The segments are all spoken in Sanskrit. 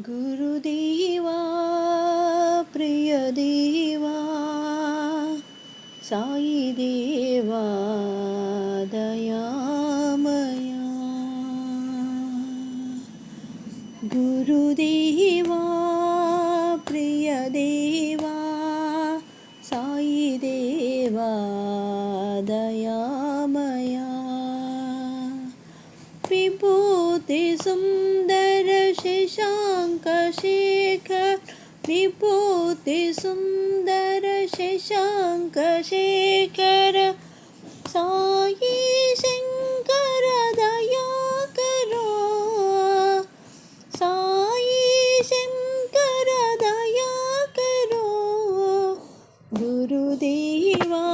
गुरुदेवा प्रियदेवा साई देवा दयामया गुरुदेवा प्रियदेवा साई देवा दयामया विभूति सुंदर शशांक शेखर विभूति सुंदर शशांक शेखर साई शंकर दया करो साई शंकर दया करो गुरुदेवा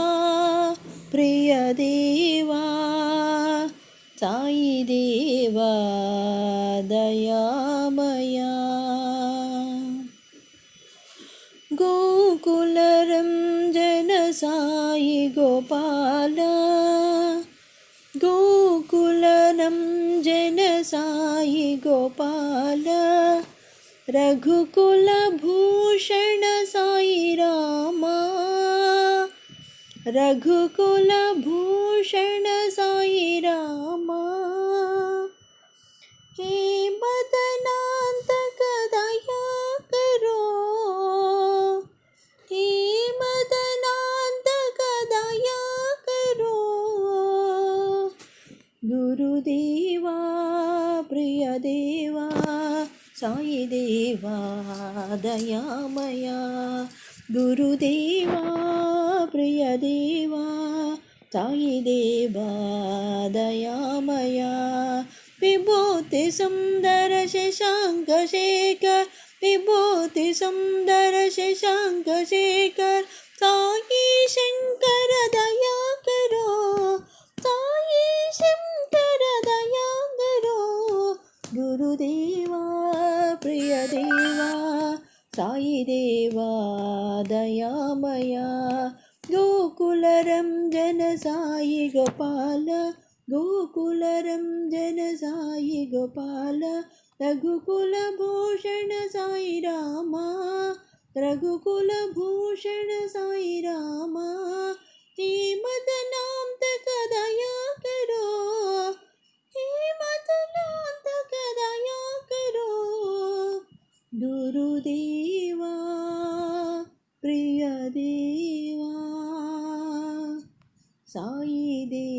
प्रियदेवा साई देवा दयामया गोकुलरंजन साई गोपाल गोकुलरंजन साई गोपाल रघुकुलभूषण साई रामा रघुकुलभूषण साई रामा हे मदनांतक दया करो हे मदनांतक दया करो गुरुदेवा प्रियदेवा साई देवा दयामया गुरुदेवा प्रियदेवा साई देवा दयामया विभूति सुंदर शशांक शेखर विभूति सुंदर शशांक शेखर साई शंकर दया करो साई शंकर दया करो गुरुदेवा प्रियदेवा साई देवा दयामया गोकुलरंजन साई गोपाल गोकुलरंजन साई गोपाल रघुकुलभूषण साई रामा रघुकुलभूषण साई रामा हे मदनांतक दया करो हे मदनांतक दया करो गुरुदेवा प्रियदेवा साई देवा